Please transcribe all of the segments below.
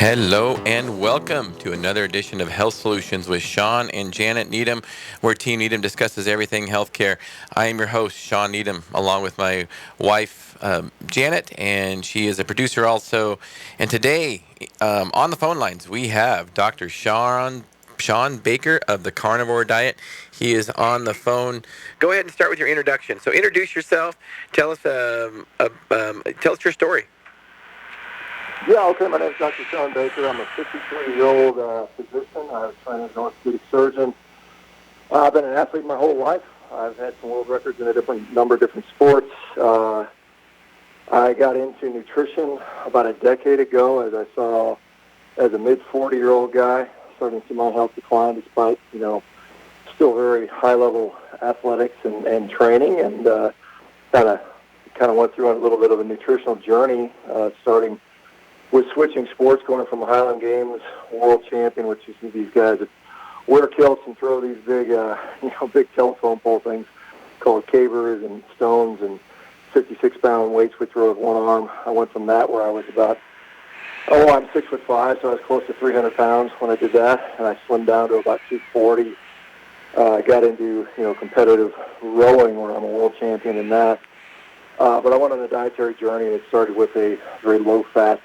Hello and welcome to another edition of Health Solutions with Shawn and Janet Needham, where Team Needham discusses everything healthcare. I am your host, Shawn Needham, along with my wife, Janet, and she is a producer also. And today, on the phone lines, we have Dr. Shawn Baker of the Carnivore Diet. He is on the phone. Go ahead and start with your introduction. So introduce yourself. Tell us your story. Yeah, okay. My name is Dr. Shawn Baker. I'm a 53-year-old physician. I was trained as an orthopedic surgeon. I've been an athlete my whole life. I've had some world records in a number of different sports. I got into nutrition about a decade ago as I saw, as a mid-40-year-old guy, starting to see my health decline despite, still very high-level athletics and training, and kind of went through a little bit of a nutritional journey, starting with switching sports, going from Highland Games world champion, which you see these guys that wear kilts and throw these big, big telephone pole things called cavers and stones and 56-pound weights we throw with one arm. I went from that where I was I'm 6'5", so I was close to 300 pounds when I did that, and I slimmed down to about 240. I got into, competitive rowing where I'm a world champion in that. But I went on a dietary journey, and it started with a very low-fat,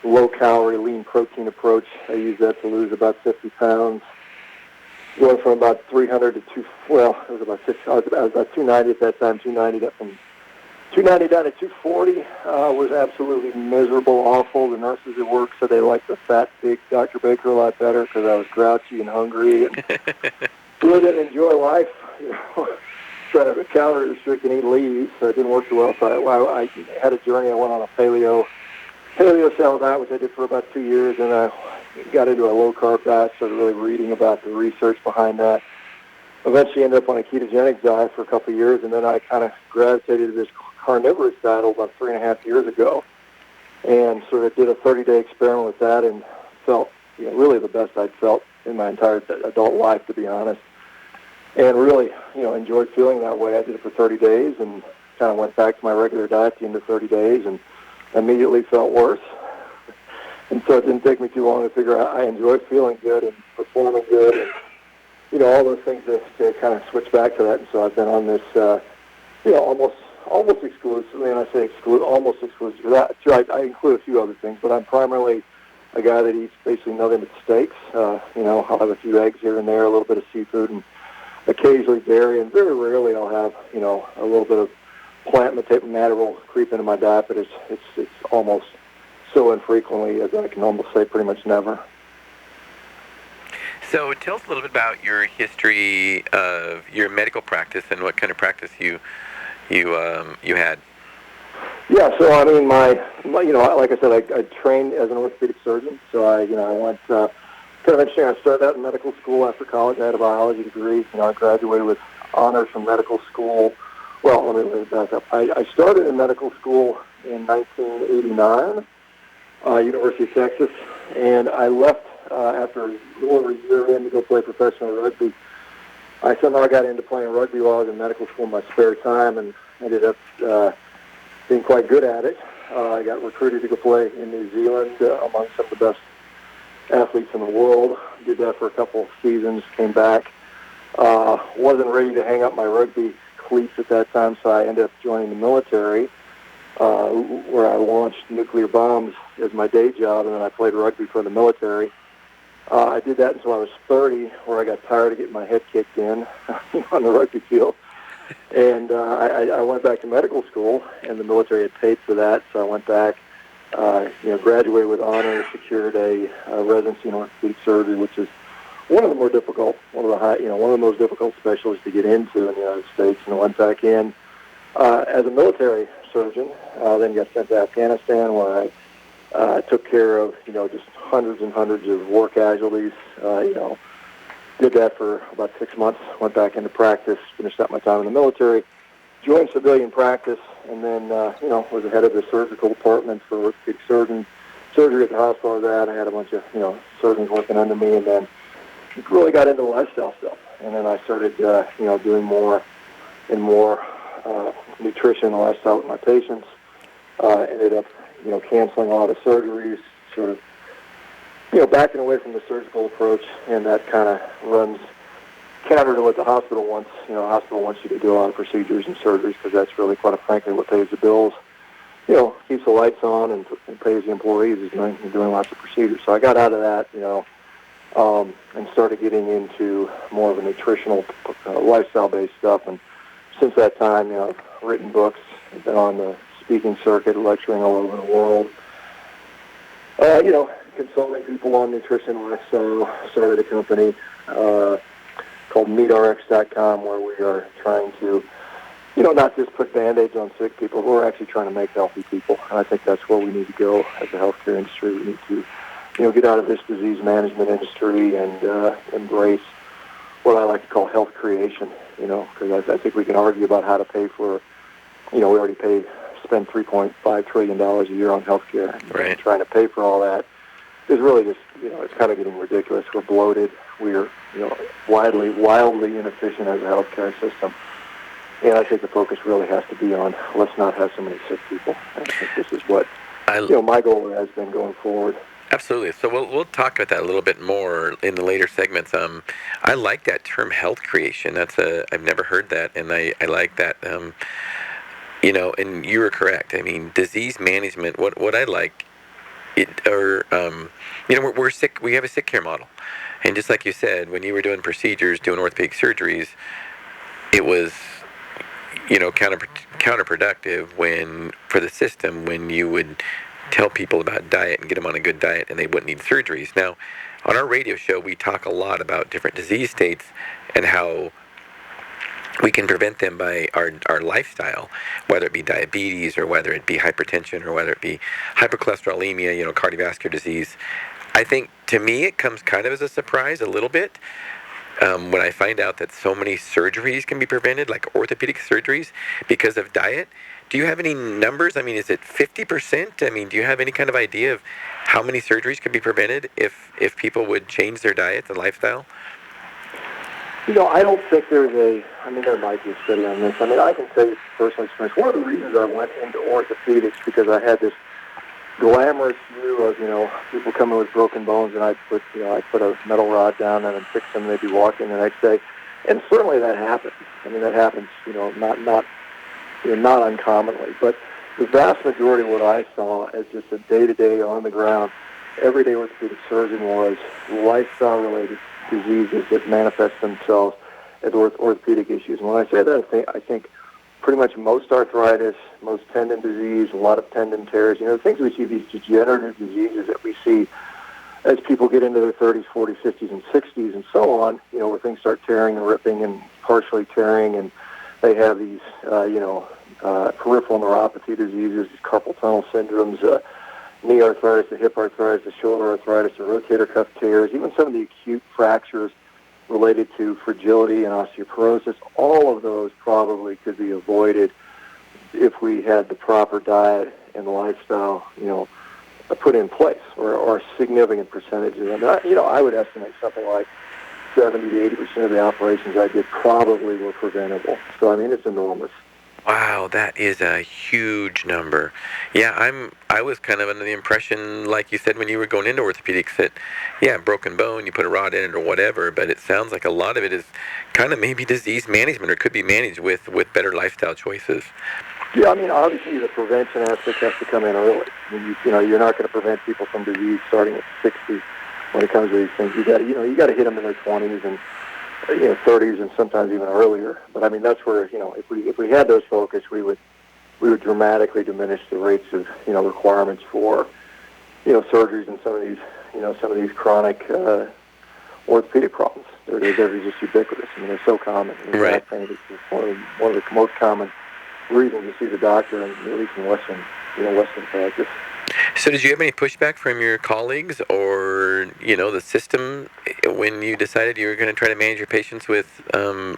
low-calorie, lean protein approach. I used that to lose about 50 pounds. Going from about 300 to it was about 6. I was about 290 at that time. 290 from 290 down to 240 was absolutely miserable, awful. The nurses at work said they liked the fat, big Dr. Baker a lot better because I was grouchy and hungry and really didn't enjoy life. Trying to calorie restrict and eat leaves, so it didn't work too well. So I had a journey. I went on a paleo cell diet, which I did for about 2 years, and I got into a low-carb diet, started really reading about the research behind that. Eventually ended up on a ketogenic diet for a couple of years, and then I kind of gravitated to this carnivorous diet about 3.5 years ago, and sort of did a 30-day experiment with that and felt really the best I'd felt in my entire adult life, to be honest, and really enjoyed feeling that way. I did it for 30 days and kind of went back to my regular diet at the end of 30 days and immediately felt worse. And so it didn't take me too long to figure out I enjoyed feeling good and performing good and, all those things to kind of switch back to that. And so I've been on this, almost exclusively, and I say almost exclusively. I include a few other things, but I'm primarily a guy that eats basically nothing but steaks. I'll have a few eggs here and there, a little bit of seafood, and occasionally dairy, and very rarely I'll have, a little bit of plant matter will creep into my diet, but it's almost so infrequently as I can almost say pretty much never. So tell us a little bit about your history of your medical practice and what kind of practice you had. Yeah, so I mean, like I said, I trained as an orthopedic surgeon. So I went kind of interesting. I started out in medical school after college. I had a biology degree. I graduated with honors from medical school. Well, let me back up. I started in medical school in 1989, University of Texas, and I left after a little over a year in to go play professional rugby. I somehow got into playing rugby while I was in medical school in my spare time and ended up being quite good at it. I got recruited to go play in New Zealand among some of the best athletes in the world. Did that for a couple of seasons, came back. Wasn't ready to hang up my rugby cleats at that time, so I ended up joining the military, where I launched nuclear bombs as my day job, and then I played rugby for the military. I did that until I was 30, where I got tired of getting my head kicked in on the rugby field. And I went back to medical school, and the military had paid for that, so I went back, graduated with honors, secured a residency in orthopedic surgery, which is one of the more difficult, one of the most difficult specialties to get into in the United States, and I went back in as a military surgeon. Then got sent to Afghanistan, where I took care of just hundreds and hundreds of war casualties. Did that for about 6 months. Went back into practice, finished up my time in the military, joined civilian practice, and then was the head of the surgical department for orthopedic surgery at the hospital I was at. I had a bunch of surgeons working under me, and then really got into lifestyle stuff. And then I started doing more and more nutrition and lifestyle with my patients. Ended up canceling a lot of surgeries, sort of backing away from the surgical approach, and that kind of runs counter to what the hospital wants. The hospital wants you to do a lot of procedures and surgeries because that's really, quite frankly, what pays the bills. Keeps the lights on and pays the employees is doing lots of procedures. So I got out of that, and started getting into more of a nutritional, lifestyle-based stuff. And since that time, I've written books, I've been on the speaking circuit, lecturing all over the world. Consulting people on nutrition and lifestyle. Started a company called MLRX.com where we are trying to, not just put Band-Aids on sick people. We're actually trying to make healthy people. And I think that's where we need to go as a healthcare industry. We need to, get out of this disease management industry and embrace what I like to call health creation, because I think we can argue about how to pay for, we already spend $3.5 trillion a year on healthcare. Right. And trying to pay for all that is really just, it's kind of getting ridiculous. We're bloated. We're, wildly inefficient as a healthcare system. And I think the focus really has to be on let's not have so many sick people. And I think this is what, my goal has been going forward. Absolutely. So we'll talk about that a little bit more in the later segments. I like that term, health creation. I've never heard that, and I like that. And you were correct. I mean, disease management. What I like, we're sick. We have a sick care model, and just like you said, when you were doing procedures, doing orthopedic surgeries, it was, counterproductive for the system when you would tell people about diet and get them on a good diet and they wouldn't need surgeries. Now, on our radio show, we talk a lot about different disease states and how we can prevent them by our lifestyle, whether it be diabetes or whether it be hypertension or whether it be hypercholesterolemia, cardiovascular disease. I think, to me, it comes kind of as a surprise a little bit when I find out that so many surgeries can be prevented, like orthopedic surgeries, because of diet. Do you have any numbers? I mean, is it 50%? I mean, do you have any kind of idea of how many surgeries could be prevented if people would change their diet and lifestyle? I don't think there might be a study on this. I can tell you from personal experience, one of the reasons I went into orthopedics because I had this glamorous view of, people coming with broken bones, and I'd put a metal rod down and fix them, and they'd be walking the next day. And certainly that happens. That happens, not uncommonly. But the vast majority of what I saw as just a day-to-day, on-the-ground, everyday orthopedic surgeon was lifestyle-related diseases that manifest themselves as orthopedic issues. And when I say that, I think pretty much most arthritis, most tendon disease, a lot of tendon tears, the things we see, these degenerative diseases that we see as people get into their 30s, 40s, 50s, and 60s and so on, where things start tearing and ripping and partially tearing, and they have these, peripheral neuropathy diseases, these carpal tunnel syndromes, knee arthritis, the hip arthritis, the shoulder arthritis, the rotator cuff tears, even some of the acute fractures related to fragility and osteoporosis. All of those probably could be avoided if we had the proper diet and lifestyle, put in place, or significant percentages. I would estimate something like 70 to 80% of the operations I did probably were preventable. So, it's enormous. Wow, that is a huge number. Yeah, I was kind of under the impression, like you said, when you were going into orthopedics, that, broken bone, you put a rod in it or whatever, but it sounds like a lot of it is kind of maybe disease management, or could be managed with better lifestyle choices. Yeah, obviously the prevention aspect has to come in early. You're not going to prevent people from disease starting at 60 when it comes to these things. You got to hit them in their 20s and 30s and sometimes even earlier. But that's where if we had those focus, we would dramatically diminish the rates of requirements for surgeries and some of these chronic orthopedic problems. They're just ubiquitous. They're so common. Right. I think it's one of the most common reasons to see the doctor, and at least in Western practice. So did you have any pushback from your colleagues or, the system when you decided you were going to try to manage your patients with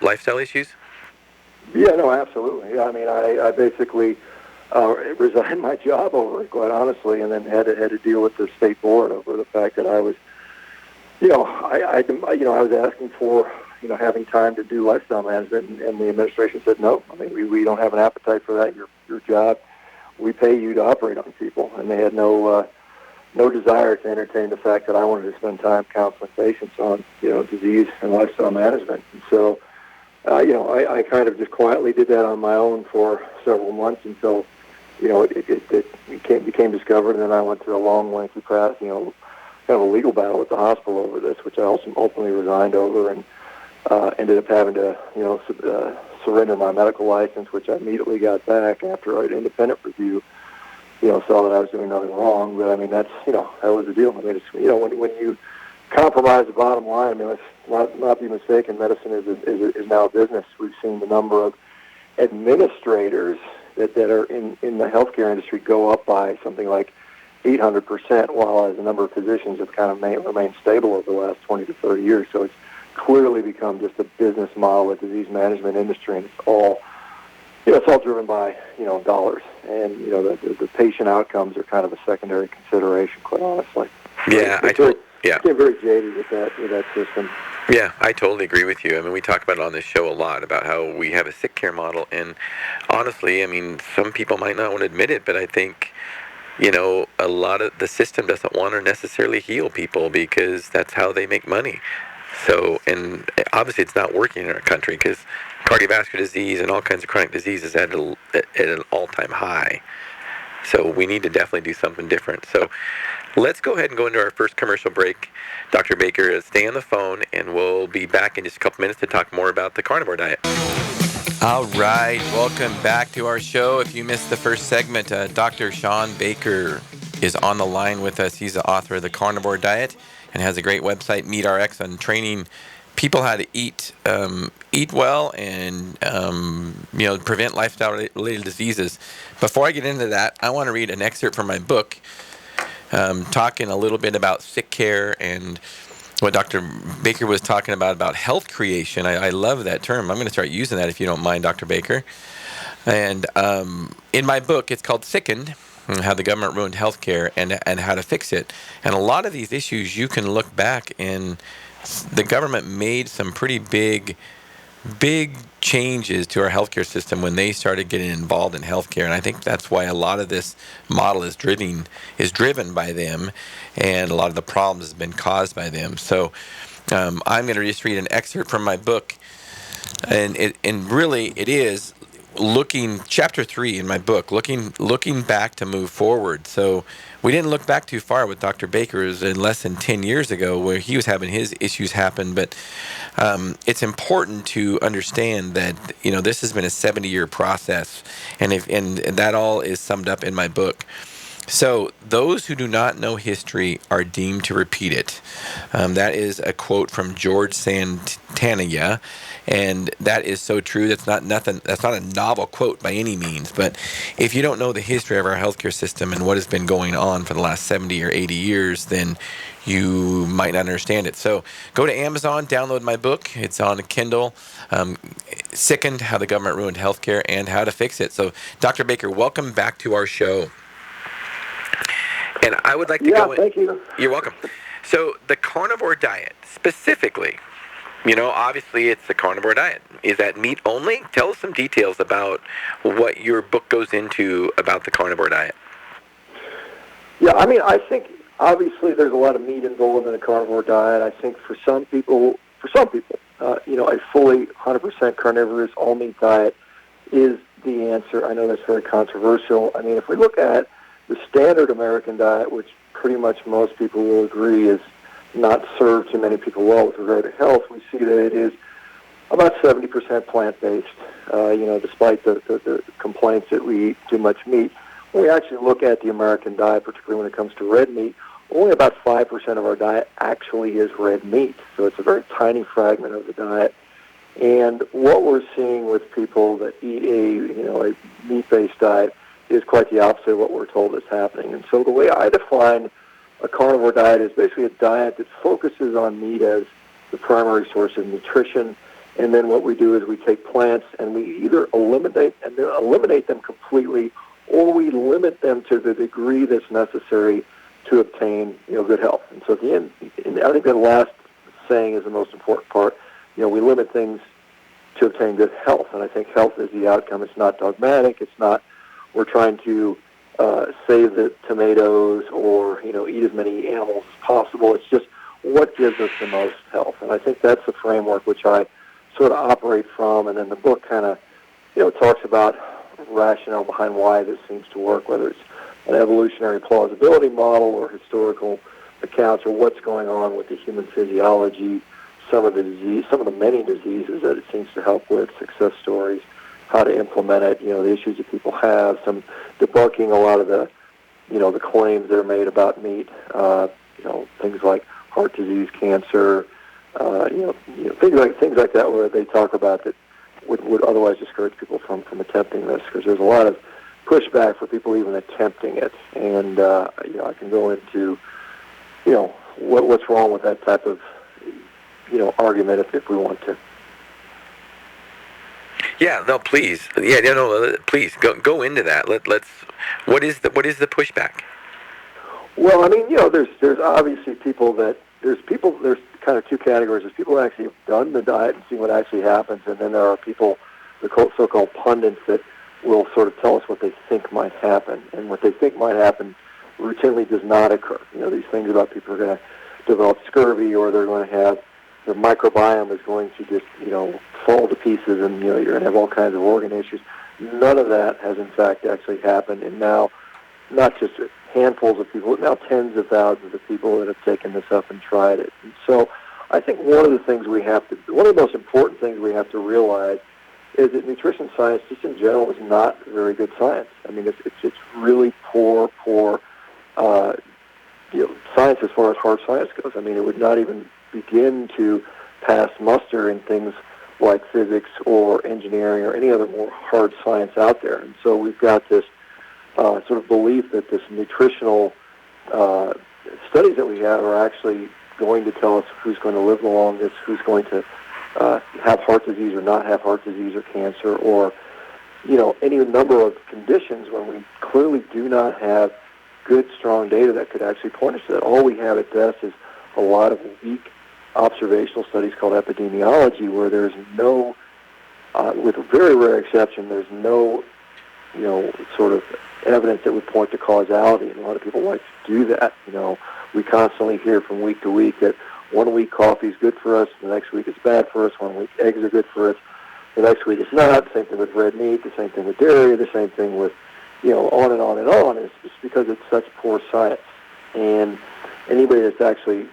lifestyle issues? Yeah, no, absolutely. I basically resigned my job over it, quite honestly, and then had to deal with the state board over the fact that I was, I was asking for, having time to do lifestyle management, and the administration said no. We don't have an appetite for that. Your job, we pay you to operate on people, and they had no no desire to entertain the fact that I wanted to spend time counseling patients on, disease and lifestyle management. And so, I kind of just quietly did that on my own for several months until, it became discovered, and then I went through a long, lengthy path, kind of a legal battle with the hospital over this, which I also ultimately resigned over, and ended up having to, surrender my medical license, which I immediately got back after an independent review, saw that I was doing nothing wrong. But I mean, that's, that was the deal. I mean, it's, when you compromise the bottom line, I mean, let's not be mistaken, medicine is now a business. We've seen the number of administrators that are in the healthcare industry go up by something like 800%, while the number of physicians have kind of remained stable over the last 20 to 30 years. So it's clearly become just a business model, a disease management industry, and it's all driven by, dollars. And, the patient outcomes are kind of a secondary consideration, quite honestly. Yeah, I get very jaded with that system. Yeah, I totally agree with you. I mean, we talk about it on this show a lot about how we have a sick care model, and honestly, I mean, some people might not want to admit it, but I think, a lot of the system doesn't want to necessarily heal people because that's how they make money. So, and obviously it's not working in our country because cardiovascular disease and all kinds of chronic diseases at an all-time high. So we need to definitely do something different. So let's go ahead and go into our first commercial break. Dr. Baker, stay on the phone, and we'll be back in just a couple minutes to talk more about the carnivore diet. All right, welcome back to our show. If you missed the first segment, Dr. Shawn Baker is on the line with us. He's the author of the Carnivore Diet and has a great website, MLRX, on training people how to eat well and prevent lifestyle-related diseases. Before I get into that, I want to read an excerpt from my book, talking a little bit about sick care and what Dr. Baker was talking about health creation. I love that term. I'm going to start using that if you don't mind, Dr. Baker. And in my book, it's called Sickened, How the Government Ruined Healthcare and How to Fix It. And a lot of these issues, you can look back, and the government made some pretty big changes to our healthcare system when they started getting involved in healthcare, and I think that's why a lot of this model is driven by them, and a lot of the problems have been caused by them. So I'm going to just read an excerpt from my book, and really it is chapter 3 in my book, looking back to move forward. So we didn't look back too far with Dr. Baker. It was less than 10 years ago where he was having his issues happen. But it's important to understand that, this has been a 70-year process. And that all is summed up in my book. So those who do not know history are deemed to repeat it. That is a quote from George Santayana, and that is so true. That's not a novel quote by any means. But if you don't know the history of our healthcare system and what has been going on for the last 70 or 80 years, then you might not understand it. So go to Amazon, download my book. It's on Kindle. Sickened: How the Government Ruined Healthcare and How to Fix It. So, Dr. Baker, welcome back to our show. And I would like to go in. Thank you. You're welcome. So the carnivore diet, specifically, obviously it's the carnivore diet. Is that meat only? Tell us some details about what your book goes into about the carnivore diet. Yeah, I mean, I think obviously there's a lot of meat involved in a carnivore diet. I think for some people, a fully 100% carnivorous all-meat diet is the answer. I know that's very controversial. I mean, if we look at the standard American diet, which pretty much most people will agree is not served too many people well with regard to health, we see that it is about 70% plant-based, despite the complaints that we eat too much meat. When we actually look at the American diet, particularly when it comes to red meat, only about 5% of our diet actually is red meat. So it's a very tiny fragment of the diet. And what we're seeing with people that eat a meat-based diet is quite the opposite of what we're told is happening. And so the way I define a carnivore diet is basically a diet that focuses on meat as the primary source of nutrition. And then what we do is we take plants and we either eliminate them completely, or we limit them to the degree that's necessary to obtain good health. And so at the end, I think that last saying is the most important part. We limit things to obtain good health, and I think health is the outcome. It's not dogmatic. It's not we're trying to save the tomatoes or, eat as many animals as possible. It's just what gives us the most health. And I think that's the framework which I sort of operate from. And then the book kind of, talks about rationale behind why this seems to work, whether it's an evolutionary plausibility model or historical accounts or what's going on with the human physiology, some of the many diseases that it seems to help with, success stories, how to implement it, the issues that people have, some debunking a lot of the, the claims that are made about meat, things like heart disease, cancer, things like that, where they talk about that would otherwise discourage people from attempting this, because there's a lot of pushback for people even attempting it. And I can go into what's wrong with that type of argument if we want to. Yeah, no, please. Yeah, no, please go into that. Let's. What is the pushback? Well, I mean, there's obviously there's kind of two categories. There's people who actually have done the diet and seen what actually happens, and then there are people, the so-called pundits, that will sort of tell us what they think might happen, and what they think might happen routinely does not occur. These things about people are going to develop scurvy, or they're going to have their microbiome is going to just fall to pieces, and you're going to have all kinds of organ issues. None of that has in fact actually happened, and now not just handfuls of people, but now tens of thousands of people that have taken this up and tried it. And so I think one of the most important things we have to realize is that nutrition science, just in general, is not very good science. I mean, it's really poor science as far as hard science goes. I mean, it would not even begin to pass muster in things like physics or engineering or any other more hard science out there. And so we've got this sort of belief that this nutritional studies that we have are actually going to tell us who's going to live the longest, who's going to have heart disease or not have heart disease or cancer, or any number of conditions, when we clearly do not have good, strong data that could actually point us to that. All we have at best is a lot of weak observational studies called epidemiology, where there's no, with a very rare exception, there's no, sort of evidence that would point to causality. And a lot of people like to do that. We constantly hear from week to week that 1 week coffee is good for us, the next week it's bad for us. 1 week eggs are good for us, the next week it's not. The same thing with red meat, the same thing with dairy, the same thing with, on and on and on. It's just because it's such poor science. And anybody that's actually,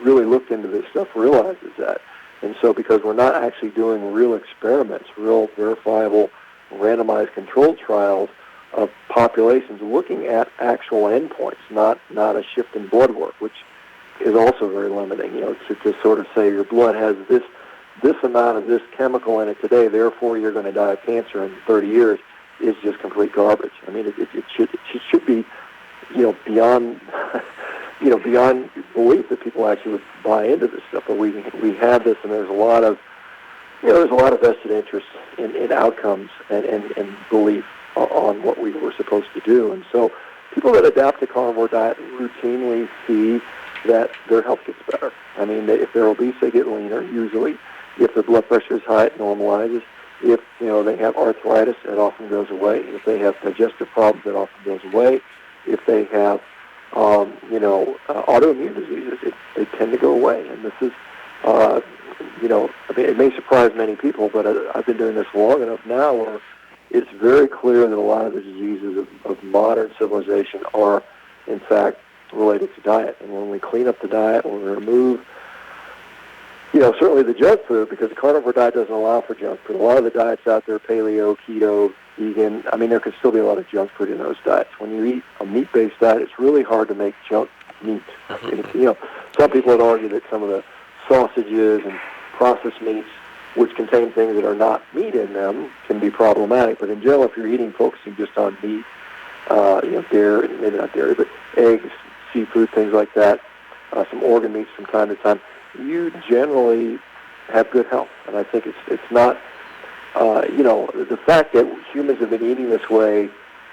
really looked into this stuff realizes that. And so because we're not actually doing real experiments, real verifiable randomized controlled trials of populations looking at actual endpoints, not a shift in blood work, which is also very limiting. To sort of say your blood has this amount of this chemical in it today, therefore you're going to die of cancer in 30 years, is just complete garbage. I mean, it should be, beyond, beyond belief that people actually would buy into this stuff. But we have this, and there's a lot of, there's a lot of vested interest in outcomes and belief on what we were supposed to do. And so people that adapt to carnivore diet routinely see that their health gets better. I mean, if they're obese, they get leaner, usually. If their blood pressure is high, it normalizes. If, they have arthritis, it often goes away. If they have digestive problems, it often goes away. If they have, autoimmune diseases, they tend to go away. And this is, I mean, it may surprise many people, but I've been doing this long enough now where it's very clear that a lot of the diseases of modern civilization are, in fact, related to diet. And when we clean up the diet, when we remove, certainly the junk food, because the carnivore diet doesn't allow for junk food. A lot of the diets out there, paleo, keto, vegan, I mean, there can still be a lot of junk food in those diets. When you eat a meat-based diet, it's really hard to make junk meat. Some people would argue that some of the sausages and processed meats, which contain things that are not meat in them, can be problematic. But in general, if you're focusing just on meat, dairy, maybe not dairy, but eggs, seafood, things like that, some organ meats from time to time, you generally have good health. And I think it's not, the fact that humans have been eating this way,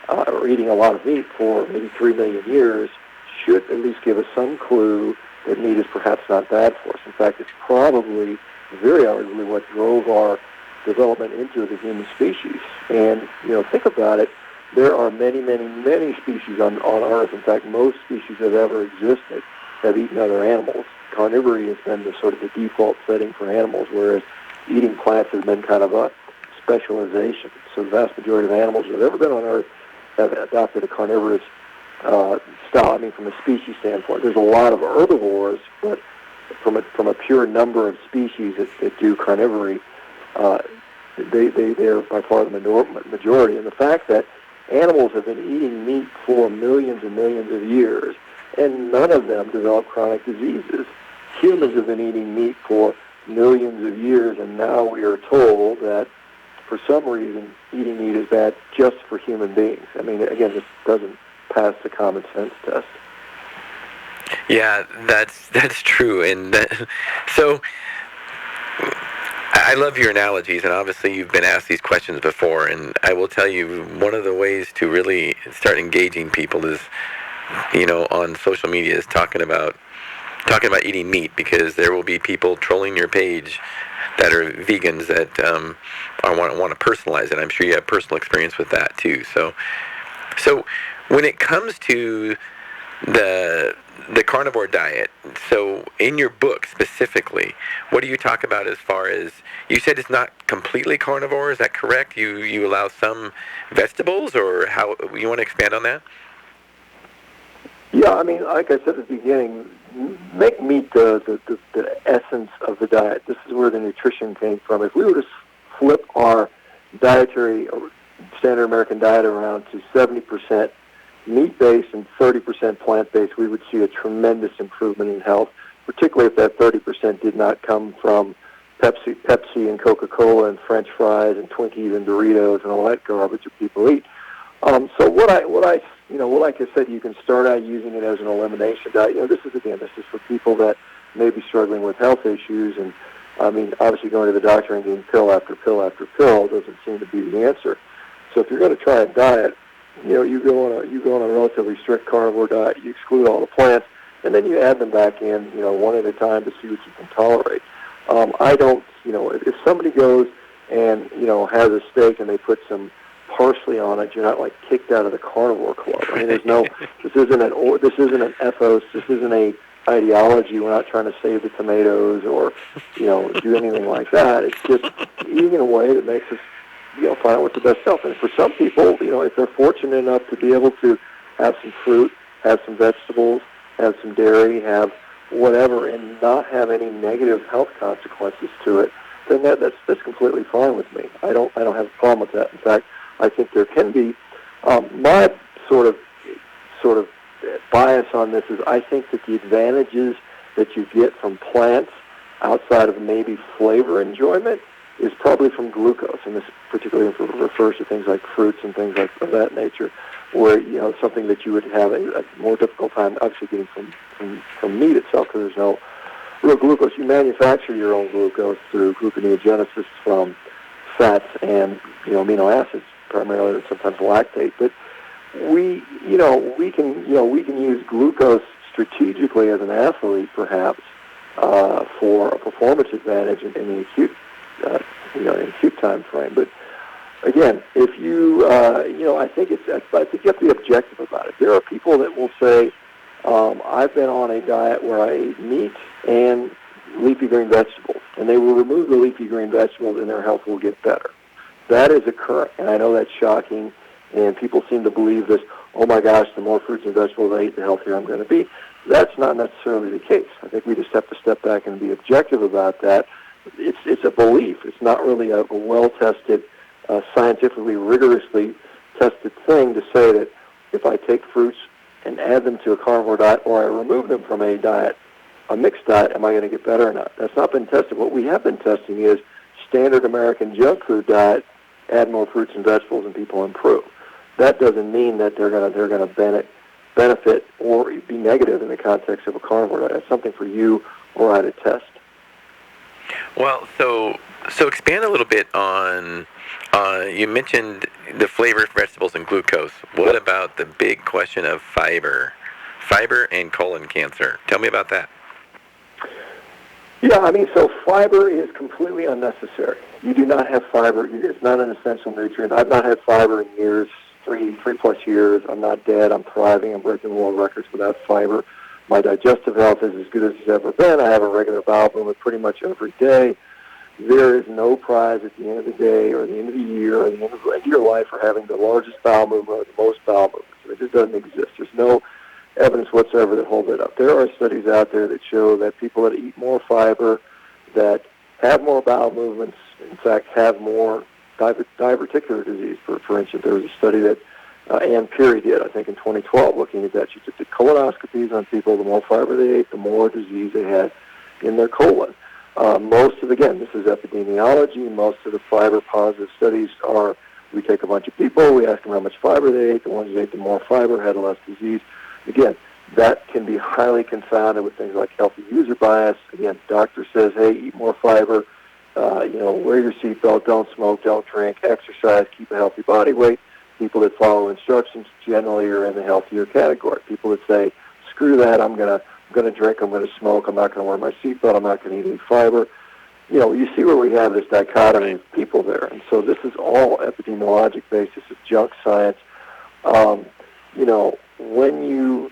or eating a lot of meat for maybe 3 million years, should at least give us some clue that meat is perhaps not bad for us. In fact, it's probably very arguably what drove our development into the human species. And, think about it. there are many, many, many species on Earth. In fact, most species that have ever existed have eaten other animals. Carnivory has been the sort of the default setting for animals, whereas eating plants has been kind of a specialization. So the vast majority of animals that have ever been on Earth have adopted a carnivorous style. I mean, from a species standpoint, there's a lot of herbivores, but from a pure number of species that do carnivory, they're by far the majority. And the fact that animals have been eating meat for millions and millions of years, and none of them develop chronic diseases. Humans have been eating meat for millions of years, and now we are told that for some reason eating meat is bad just for human beings. I mean, again, this doesn't pass the common sense test. Yeah, that's true. And so I love your analogies, and obviously you've been asked these questions before, and I will tell you one of the ways to really start engaging people is, on social media, is talking about eating meat, because there will be people trolling your page that are vegans that want to personalize it. I'm sure you have personal experience with that too. So when it comes to the carnivore diet, so in your book specifically, what do you talk about as far as, you said it's not completely carnivore, is that correct? You allow some vegetables, or how, you want to expand on that? Yeah, I mean, like I said at the beginning, make meat the essence of the diet. This is where the nutrition came from. If we were to flip our dietary, standard American diet around to 70% meat-based and 30% plant-based, we would see a tremendous improvement in health, particularly if that 30% did not come from Pepsi and Coca-Cola and French fries and Twinkies and Doritos and all that garbage that people eat. So like I said, you can start out using it as an elimination diet. This is for people that may be struggling with health issues, and I mean, obviously going to the doctor and getting pill after pill after pill doesn't seem to be the answer. So if you're going to try a diet, you go on a relatively strict carnivore diet. You exclude all the plants, and then you add them back in, one at a time to see what you can tolerate. I don't, if somebody goes and has a steak and they put some parsley on it, you're not like kicked out of the carnivore club. I mean, this isn't an ethos. This isn't a ideology. We're not trying to save the tomatoes or do anything like that. It's just eating in a way that makes us find out what's the best stuff. And for some people, if they're fortunate enough to be able to have some fruit, have some vegetables, have some dairy, have whatever, and not have any negative health consequences to it, then that's completely fine with me. I don't have a problem with that. In fact, I think there can be. My sort of bias on this is I think that the advantages that you get from plants outside of maybe flavor enjoyment is probably from glucose, and this particularly refers to things like fruits and things like of that nature, where something that you would have a more difficult time obviously getting from meat itself, because there's no real glucose. You manufacture your own glucose through gluconeogenesis from fats and amino acids primarily, and sometimes lactate. But we can use glucose strategically as an athlete, perhaps, for a performance advantage in the acute acute time frame. But again, if I think you have to be objective about it. There are people that will say, I've been on a diet where I ate meat and leafy green vegetables, and they will remove the leafy green vegetables and their health will get better. That is occurring, and I know that's shocking, and people seem to believe this, oh my gosh, the more fruits and vegetables I eat, the healthier I'm going to be. That's not necessarily the case. I think we just have to step back and be objective about that. It's a belief. It's not really a well-tested, scientifically, rigorously tested thing to say that if I take fruits and add them to a carnivore diet, or I remove them from a diet, a mixed diet, am I going to get better or not? That's not been tested. What we have been testing is standard American junk food diet, add more fruits and vegetables, and people improve. That doesn't mean that they're going to benefit or be negative in the context of a carnivore diet. That's something for you or I to test. Well, so expand a little bit on, you mentioned the flavor of vegetables and glucose. What about the big question of fiber and colon cancer? Tell me about that. Yeah, I mean, so fiber is completely unnecessary. You do not have fiber. It's not an essential nutrient. I've not had fiber in years. three plus years. I'm not dead. I'm thriving. I'm breaking world records without fiber. My digestive health is as good as it's ever been. I have a regular bowel movement pretty much every day. There is no prize at the end of the day or the end of the year or the end of your life for having the largest bowel movement or the most bowel movements. It just doesn't exist. There's no evidence whatsoever that hold it up. There are studies out there that show that people that eat more fiber, that have more bowel movements, in fact, have more diverticular disease. For instance, there was a study that Ann Peary did, I think, in 2012, looking at that. She did colonoscopies on people. The more fiber they ate, the more disease they had in their colon. This is epidemiology. Most of the fiber-positive studies are, we take a bunch of people, we ask them how much fiber they ate. The ones that ate the more fiber had less disease. Again, that can be highly confounded with things like healthy user bias. Again, doctor says, hey, eat more fiber, wear your seatbelt, don't smoke, don't drink, exercise, keep a healthy body weight. People that follow instructions generally are in the healthier category. People that say, screw that, I'm going to drink, I'm going to smoke, I'm not going to wear my seatbelt, I'm not going to eat any fiber. You see where we have this dichotomy of people there. And so this is all epidemiologic based. This is junk science. When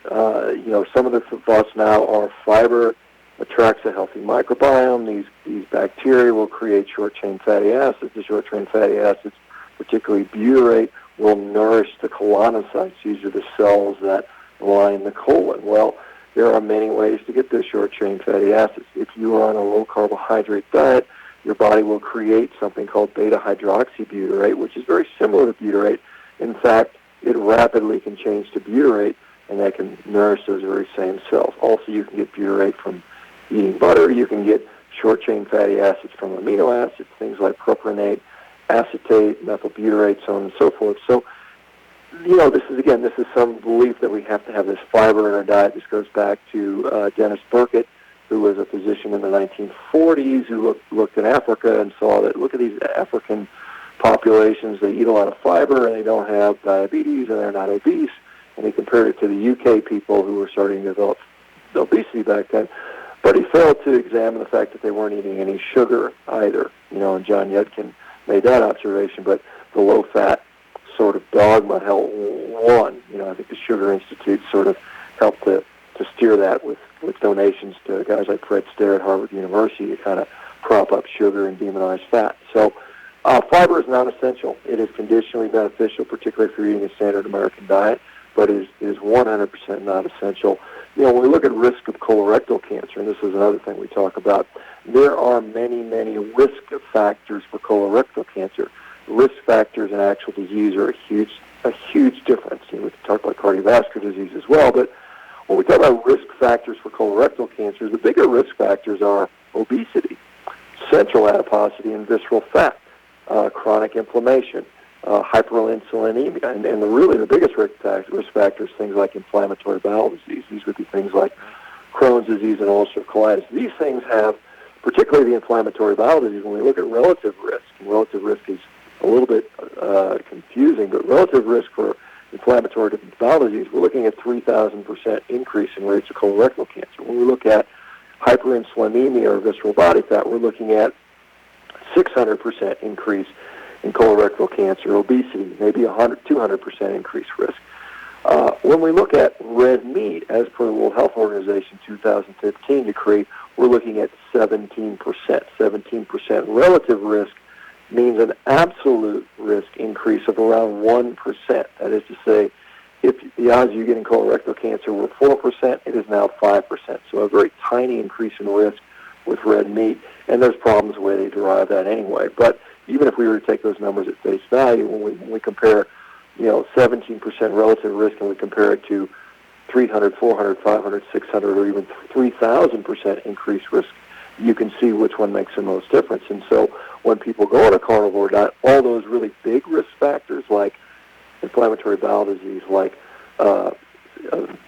some of the thoughts now are fiber attracts a healthy microbiome. These bacteria will create short-chain fatty acids. The short-chain fatty acids, particularly butyrate, will nourish the colonocytes. These are the cells that line the colon. Well, there are many ways to get those short-chain fatty acids. If you are on a low-carbohydrate diet, your body will create something called beta-hydroxybutyrate, which is very similar to butyrate. In fact, it rapidly can change to butyrate, and that can nourish those very same cells. Also, you can get butyrate from eating butter. You can get short-chain fatty acids from amino acids, things like propionate, acetate, methylbutyrate, so on and so forth. So, this is some belief that we have to have this fiber in our diet. This goes back to Dennis Burkitt, who was a physician in the 1940s who looked in Africa and saw that, look at these African populations, they eat a lot of fiber and they don't have diabetes and they're not obese. And he compared it to the UK people who were starting to develop obesity back then. But he failed to examine the fact that they weren't eating any sugar either. And John Yudkin made that observation, but the low-fat sort of dogma held won. I think the Sugar Institute sort of helped to steer that with donations to guys like Fred Stair at Harvard University to kind of prop up sugar and demonize fat. So fiber is not essential. It is conditionally beneficial, particularly if you're eating a standard American diet, but it is 100% not essential. When we look at risk of colorectal cancer, and this is another thing we talk about, there are many, many risk factors for colorectal cancer. Risk factors and actual disease are a huge difference. We can talk about cardiovascular disease as well, but when we talk about risk factors for colorectal cancer, the bigger risk factors are obesity, central adiposity, and visceral fat, chronic inflammation, hyperinsulinemia, and the biggest risk factors, things like inflammatory bowel disease. These would be things like Crohn's disease and ulcerative colitis. These things have, particularly the inflammatory bowel disease, when we look at relative risk, and relative risk is a little bit confusing, but relative risk for inflammatory bowel disease, we're looking at 3,000% increase in rates of colorectal cancer. When we look at hyperinsulinemia or visceral body fat, we're looking at 600% increase in colorectal cancer. Obesity, maybe 200% increased risk. When we look at red meat, as per the World Health Organization 2015 we're looking at 17%. 17% relative risk means an absolute risk increase of around 1%. That is to say, if the odds of you getting colorectal cancer were 4%, it is now 5%. So a very tiny increase in risk with red meat, and there's problems the way they derive that anyway. But even if we were to take those numbers at face value, when we compare 17% relative risk and we compare it to 300, 400, 500, 600, or even 3,000% increased risk, you can see which one makes the most difference. And so when people go on a carnivore diet, all those really big risk factors like inflammatory bowel disease, like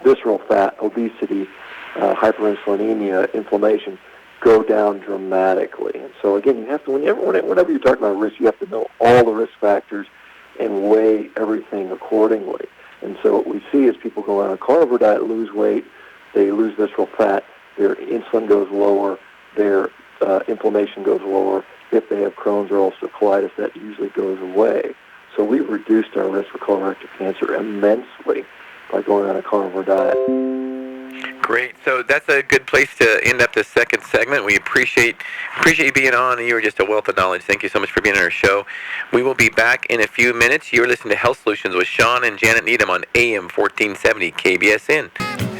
visceral fat, obesity, hyperinsulinemia, inflammation, go down dramatically. And so again, you have to, whenever you're talking about risk, you have to know all the risk factors and weigh everything accordingly. And so what we see is people go on a carnivore diet, lose weight, they lose visceral fat, their insulin goes lower, their inflammation goes lower. If they have Crohn's or ulcerative colitis, that usually goes away. So we've reduced our risk for colorectal cancer immensely by going on a carnivore diet. Great. So that's a good place to end up this second segment. We appreciate you being on, and you are just a wealth of knowledge. Thank you so much for being on our show. We will be back in a few minutes. You're listening to Health Solutions with Shawn and Janet Needham on AM 1470 KBSN.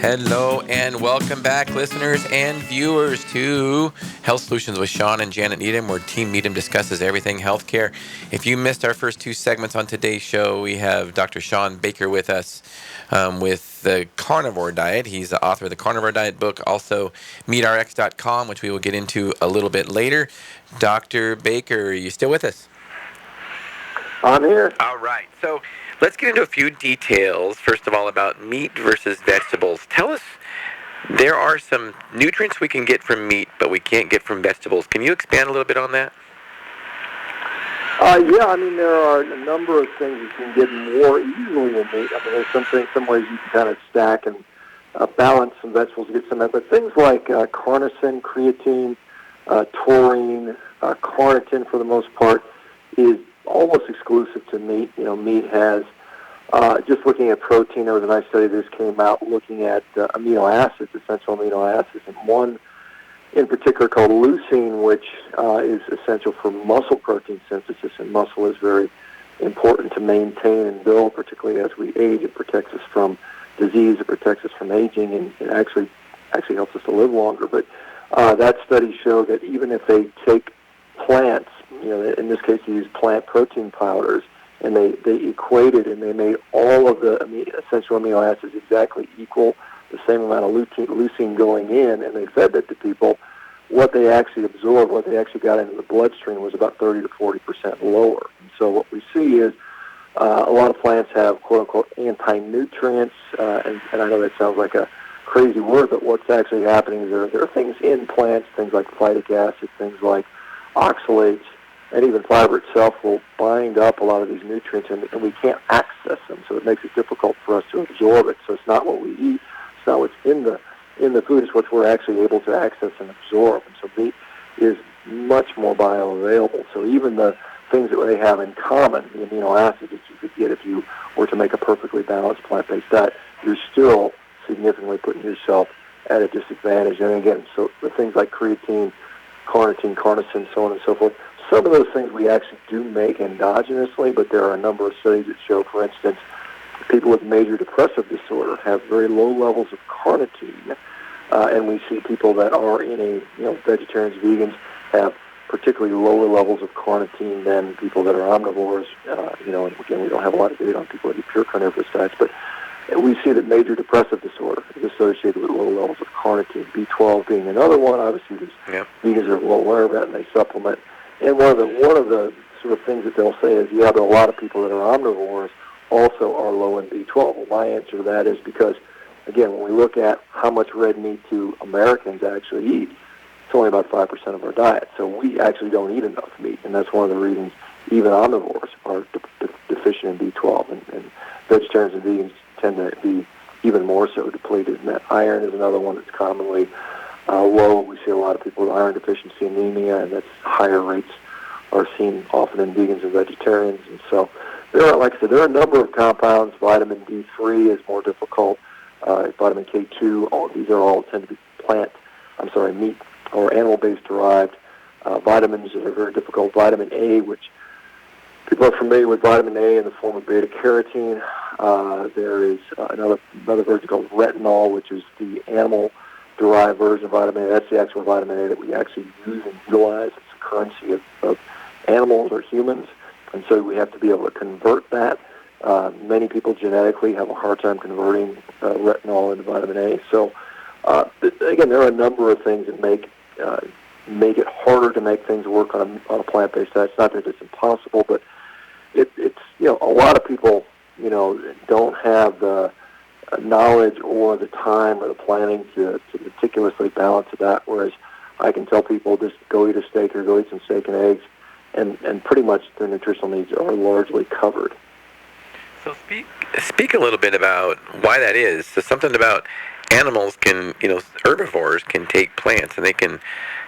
Hello and welcome back, listeners and viewers, to Health Solutions with Shawn and Janet Needham, where Team Needham discusses everything healthcare. If you missed our first two segments on today's show, we have Dr. Shawn Baker with us with the Carnivore Diet. He's the author of the Carnivore Diet book, also MeatRx.com, which we will get into a little bit later. Dr. Baker, are you still with us? I'm here. All right. So let's get into a few details, first of all, about meat versus vegetables. Tell us, there are some nutrients we can get from meat, but we can't get from vegetables. Can you expand a little bit on that? Yeah, I mean, there are a number of things you can get more easily in meat. I mean, there's some ways you can kind of stack and balance some vegetables to get some of that. But things like carnosine, creatine, taurine, carnitin, for the most part, is almost exclusive to meat. You know, meat has, just looking at protein, there was a nice study that just came out looking at amino acids, essential amino acids, and one in particular called leucine, which is essential for muscle protein synthesis, and muscle is very important to maintain and build, particularly as we age. It protects us from disease, it protects us from aging, and it actually helps us to live longer. But that study showed that even if they take plants, you know, in this case they used plant protein powders, and they equated and they made all of the essential amino acids exactly equal, the same amount of leucine going in, and they fed that to people, what they actually absorbed, what they actually got into the bloodstream was about 30 to 40% lower. And so what we see is a lot of plants have quote-unquote anti-nutrients, and I know that sounds like a crazy word, but what's actually happening is there are things in plants, things like phytic acid, things like oxalates, and even fiber itself will bind up a lot of these nutrients, and we can't access them, so it makes it difficult for us to absorb it. So it's not what we eat, it's not what's in the food, it's what we're actually able to access and absorb. And so meat is much more bioavailable. So even the things that they have in common, the amino acids that you could get if you were to make a perfectly balanced plant-based diet, you're still significantly putting yourself at a disadvantage. And again, so the things like creatine, carnitine, carnosine, so on and so forth, some of those things we actually do make endogenously, but there are a number of studies that show, for instance, people with major depressive disorder have very low levels of carnitine, and we see people that are vegetarians, vegans, have particularly lower levels of carnitine than people that are omnivores. And again, we don't have a lot of data on people that eat pure carnivorous diets, but we see that major depressive disorder is associated with low levels of carnitine, B12 being another one. Obviously, vegans are well aware of that, and they supplement. And one of the sort of things that they'll say is, yeah, but a lot of people that are omnivores also are low in B12. Well, my answer to that is because, again, when we look at how much red meat do Americans actually eat, it's only about 5% of our diet. So we actually don't eat enough meat, and that's one of the reasons even omnivores are deficient in B12, and vegetarians and vegans tend to be even more so depleted. And that iron is another one that's commonly low. We see a lot of people with iron deficiency anemia, and that's higher rates are seen often in vegans and vegetarians. And so there are, like I said, there are a number of compounds. Vitamin D3 is more difficult. Vitamin K2, these are all tend to be meat or animal-based derived. Vitamins that are very difficult. Vitamin A, which people are familiar with vitamin A in the form of beta-carotene. There is another version called retinol, which is the animal-derived version of vitamin A. That's the actual vitamin A that we actually use and utilize. It's a currency of animals or humans, and so we have to be able to convert that. Many people genetically have a hard time converting retinol into vitamin A. So, again, there are a number of things that make it harder to make things work on a plant-based diet. It's not that it's impossible, but it's a lot of people don't have the knowledge or the time or the planning to meticulously balance a diet. Whereas I can tell people just go eat a steak or go eat some steak and eggs, and pretty much their nutritional needs are largely covered. So speak a little bit about why that is. So something about animals can, herbivores can take plants and they can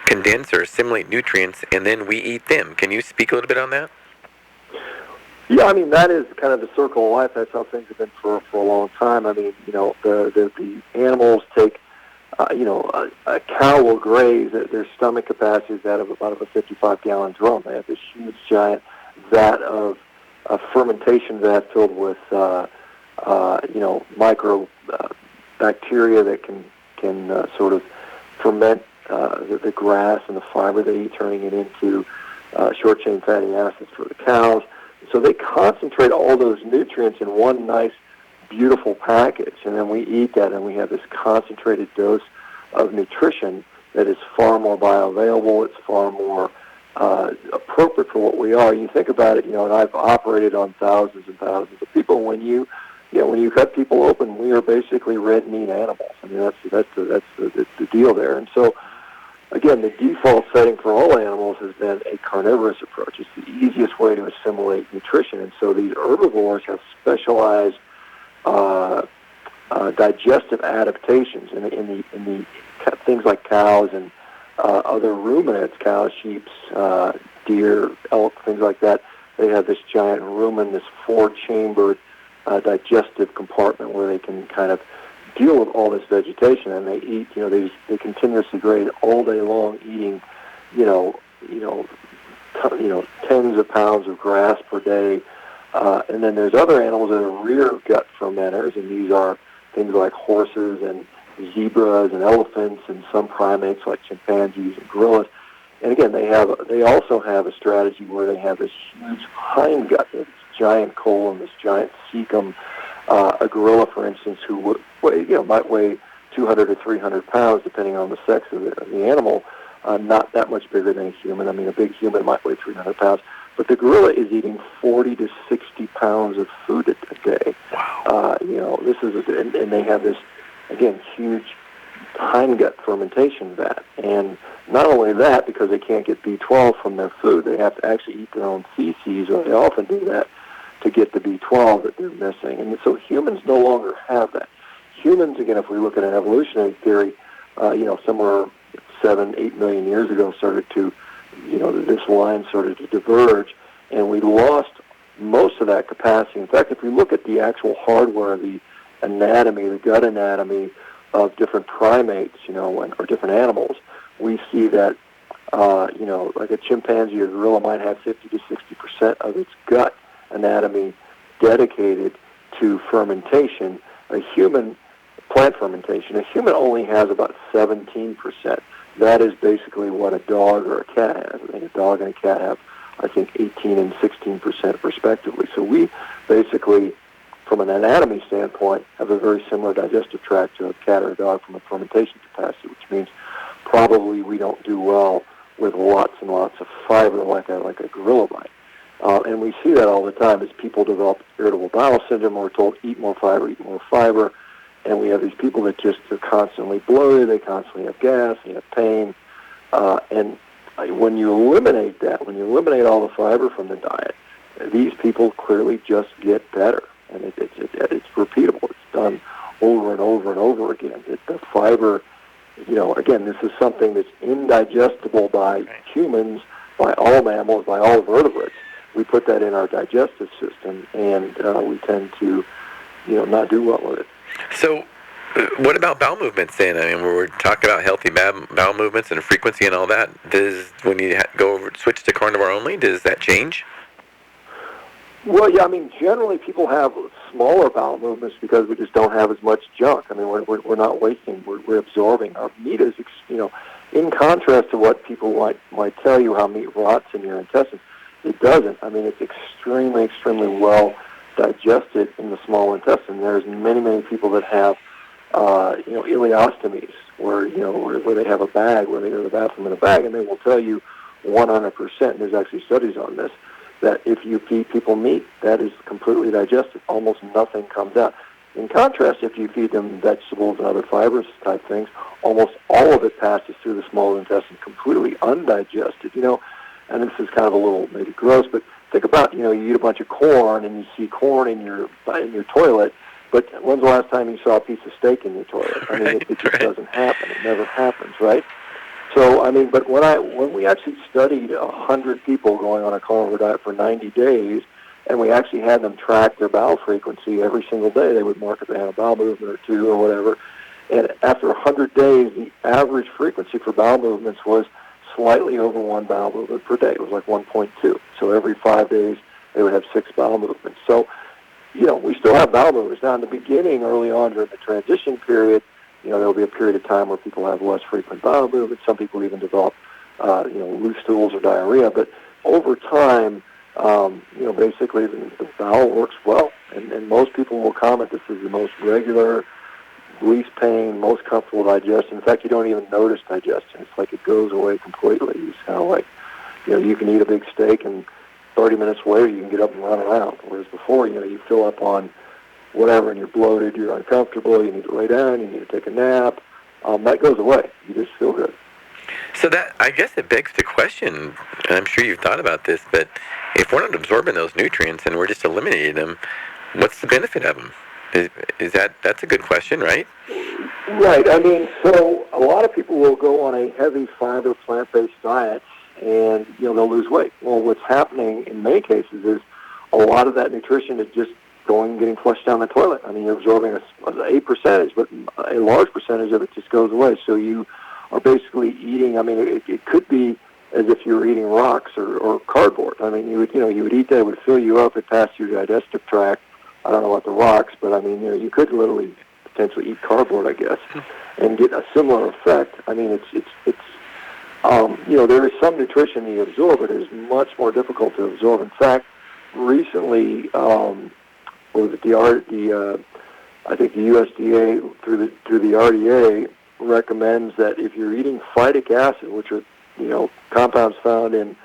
condense or assimilate nutrients, and then we eat them. Can you speak a little bit on that? Yeah, I mean, that is kind of the circle of life. That's how things have been for a long time. I mean, the animals take, a cow will graze. Their stomach capacity is that of about a 55-gallon drum. They have this huge, giant vat of fermentation vat filled with, micro bacteria that can sort of ferment the grass and the fiber they eat, turning it into short-chain fatty acids for the cows. So they concentrate all those nutrients in one nice, beautiful package, and then we eat that, and we have this concentrated dose of nutrition that is far more bioavailable. It's far more appropriate for what we are. You think about it, and I've operated on thousands and thousands of people. When you cut people open, we are basically red meat animals. I mean, that's the deal there. And so, again, the default setting for all animals has been a carnivorous approach. It's the easiest way to assimilate nutrition. And so these herbivores have specialized digestive adaptations in the things like cows and other ruminants, cows, sheep, deer, elk, things like that. They have this giant rumen, this four-chambered digestive compartment where they can kind of deal with all this vegetation, and they eat. They continuously graze all day long, eating, tens of pounds of grass per day. And then there's other animals that are rear gut fermenters, and these are things like horses and zebras and elephants and some primates like chimpanzees and gorillas. And again, they also have a strategy where they have this huge hindgut, this giant colon, this giant cecum. A gorilla, for instance, who might weigh 200 or 300 pounds, depending on the sex of the animal, not that much bigger than a human. I mean, a big human might weigh 300 pounds, but the gorilla is eating 40 to 60 pounds of food a day. Wow. This is, and they have this, again, huge hindgut fermentation vat. And not only that, because they can't get B12 from their food, they have to actually eat their own feces, or they often do that to get the B12 that they're missing. And so humans no longer have that. Humans, again, if we look at an evolutionary theory, somewhere 7, 8 million years ago started to, this line started to diverge, and we lost most of that capacity. In fact, if we look at the actual hardware, the anatomy, the gut anatomy of different primates, or different animals, we see that, like a chimpanzee or gorilla might have 50 to 60% of its gut anatomy dedicated to fermentation. Plant fermentation, a human only has about 17%. That is basically what a dog or a cat has. I think a dog and a cat have, 18 and 16% respectively. So we basically, from an anatomy standpoint, have a very similar digestive tract to a cat or a dog from a fermentation capacity, which means probably we don't do well with lots and lots of fiber like a gorilla might. And we see that all the time as people develop irritable bowel syndrome. We're told, eat more fiber. And we have these people that just are constantly bloated. They constantly have gas. They have pain. And when you eliminate that, when you eliminate all the fiber from the diet, these people clearly just get better. And it's repeatable. It's done over and over and over again. The fiber, again, this is something that's indigestible by humans, by all mammals, by all vertebrates. We put that in our digestive system, and we tend to, not do well with it. So, what about bowel movements then? I mean, we're talking about healthy bowel movements and frequency and all that. When you switch to carnivore only, does that change? Well, yeah, I mean, generally people have smaller bowel movements because we just don't have as much junk. I mean, we're not wasting, we're absorbing. Our meat is, in contrast to what people might tell you how meat rots in your intestines, it doesn't. I mean, it's extremely, extremely well digested in the small intestine. There's many, many people that have, ileostomies, where they have a bag, where they go to the bathroom in a bag, and they will tell you 100%, and there's actually studies on this, that if you feed people meat, that is completely digested. Almost nothing comes out. In contrast, if you feed them vegetables and other fibrous type things, almost all of it passes through the small intestine completely undigested. And this is kind of a little maybe gross, but think about, you eat a bunch of corn and you see corn in your toilet, but when's the last time you saw a piece of steak in your toilet? I mean, it just doesn't happen. It never happens, right? So, I mean, but when we actually studied 100 people going on a carnivore diet for 90 days, and we actually had them track their bowel frequency every single day. They would mark if they had a bowel movement or two or whatever. And after 100 days, the average frequency for bowel movements was slightly over one bowel movement per day. It was like 1.2. So every 5 days, they would have 6 bowel movements. So, we still have bowel movements. Now, in the beginning, early on during the transition period, there'll be a period of time where people have less frequent bowel movements. Some people even develop, loose stools or diarrhea. But over time, basically the bowel works well. And most people will comment this is the most regular, least pain, most comfortable digestion. In fact, you don't even notice digestion. It's like it goes away completely. It's kind of like, you can eat a big steak and 30 minutes later you can get up and run around. Whereas before, you fill up on whatever and you're bloated, you're uncomfortable, you need to lay down, you need to take a nap. That goes away. You just feel good. So that, I guess it begs the question, and I'm sure you've thought about this, but if we're not absorbing those nutrients and we're just eliminating them, what's the benefit of them? That's a good question, right? Right. I mean, so a lot of people will go on a heavy fiber plant-based diet and, they'll lose weight. Well, what's happening in many cases is a lot of that nutrition is just getting flushed down the toilet. I mean, you're absorbing a percentage, but a large percentage of it just goes away. So you are basically eating, it could be as if you were eating rocks or cardboard. I mean, you would eat that, it would fill you up, it passed your digestive tract. I don't know about the rocks, but you could literally potentially eat cardboard, I guess, and get a similar effect. I mean, there is some nutrition you absorb, but it is much more difficult to absorb. In fact, recently, I think the USDA through the RDA recommends that if you're eating phytic acid, which are compounds found in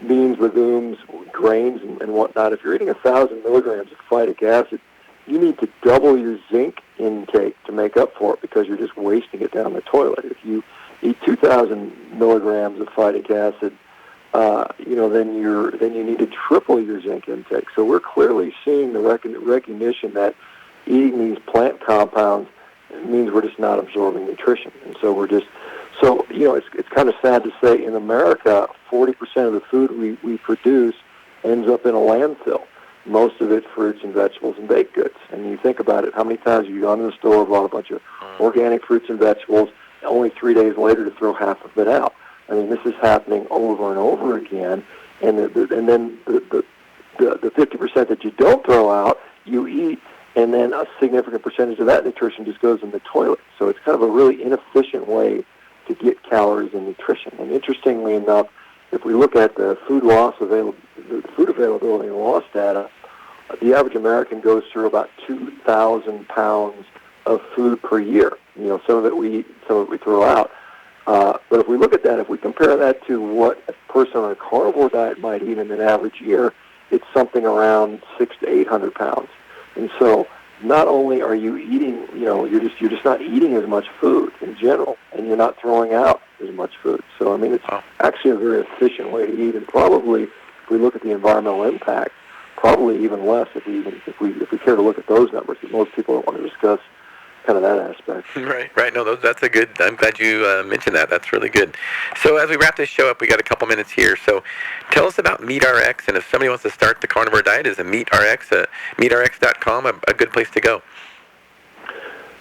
beans, legumes, grains, and whatnot, if you're eating 1,000 milligrams of phytic acid, you need to double your zinc intake to make up for it because you're just wasting it down the toilet. If you eat 2,000 milligrams of phytic acid, then you need to triple your zinc intake. So we're clearly seeing the recognition that eating these plant compounds means we're just not absorbing nutrition, and so it's kind of sad to say in America, 40% of the food we produce ends up in a landfill. Most of it fruits and vegetables and baked goods. And you think about it, how many times have you gone to the store, bought a bunch of organic fruits and vegetables, only 3 days later to throw half of it out? I mean, this is happening over and over again. And then the 50% that you don't throw out, you eat, and then a significant percentage of that nutrition just goes in the toilet. So it's kind of a really inefficient way to get calories and nutrition. And interestingly enough, if we look at the food availability and loss data, the average American goes through about 2,000 pounds of food per year. Some of it we eat, some of it we throw out. But if we look at that, if we compare that to what a person on a carnivore diet might eat in an average year, it's something around 600 to 800 pounds. And so not only are you eating, you're just not eating as much food in general, and you're not throwing out as much food. So, it's actually a very efficient way to eat, and probably, if we look at the environmental impact, probably even less if we care to look at those numbers. Most people don't want to discuss kind of that aspect. Right. No, that's a good. I'm glad you mentioned that. That's really good. So as we wrap this show up, we got a couple minutes here. So tell us about MeatRx, and if somebody wants to start the carnivore diet, is a MeatRx, MeatRx.com a good place to go?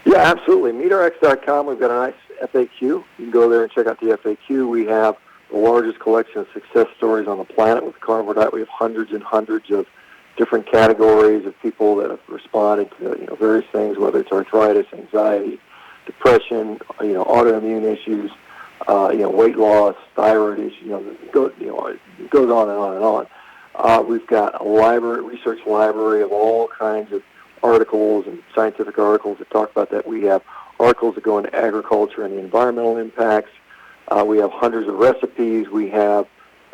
Yeah, absolutely. MeatRx.com. We've got a nice FAQ. You can go there and check out the FAQ. We have the largest collection of success stories on the planet with the carnivore diet. We have hundreds and hundreds of different categories of people that have responded to various things, whether it's arthritis, anxiety, depression, autoimmune issues, weight loss, thyroid issues. It goes on and on and on. We've got a research library of all kinds of articles and scientific articles that talk about that. We have articles that go into agriculture and the environmental impacts. We have hundreds of recipes. We have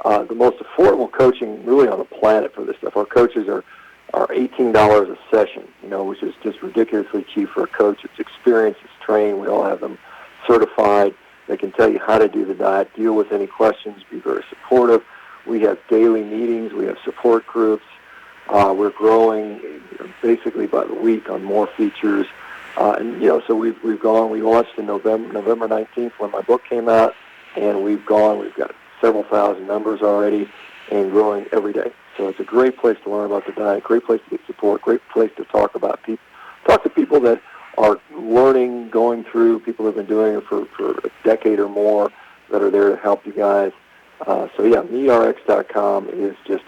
the most affordable coaching really on the planet for this stuff. Our coaches are $18 a session, which is just ridiculously cheap for a coach. It's experienced, it's trained. We all have them certified. They can tell you how to do the diet, deal with any questions, be very supportive. We have daily meetings. We have support groups. We're growing basically by the week on more features. So we launched in November 19th when my book came out, and we've got several thousand members already and growing every day. So it's a great place to learn about the diet, great place to get support, great place to talk to people that are learning, going through, people that have been doing it for a decade or more that are there to help you guys. So yeah, MLRX.com is just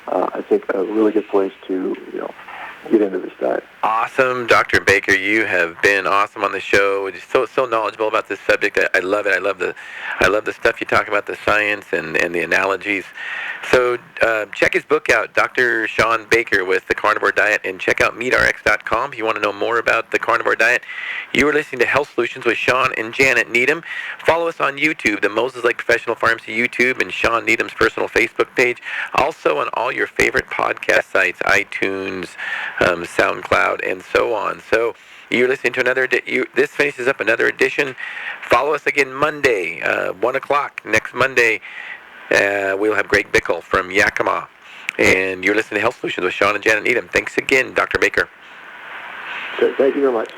I think a really good place to, get into this diet. Awesome, Dr. Baker. You have been awesome on the show. Just so knowledgeable about this subject. I love it. I love the stuff you talk about, the science and the analogies. So check his book out, Dr. Shawn Baker with the Carnivore Diet, and check out MeatRx.com if you want to know more about the Carnivore Diet. You are listening to Health Solutions with Shawn and Janet Needham. Follow us on YouTube, the Moses Lake Professional Pharmacy YouTube, and Shawn Needham's personal Facebook page. Also on all your favorite podcast sites, iTunes, SoundCloud, and so on. So you're listening to this finishes up another edition. Follow us again Monday, 1 o'clock next Monday. We'll have Greg Bickle from Yakima. And you're listening to Health Solutions with Shawn and Janet Needham. Thanks again, Dr. Baker. Okay, thank you very much.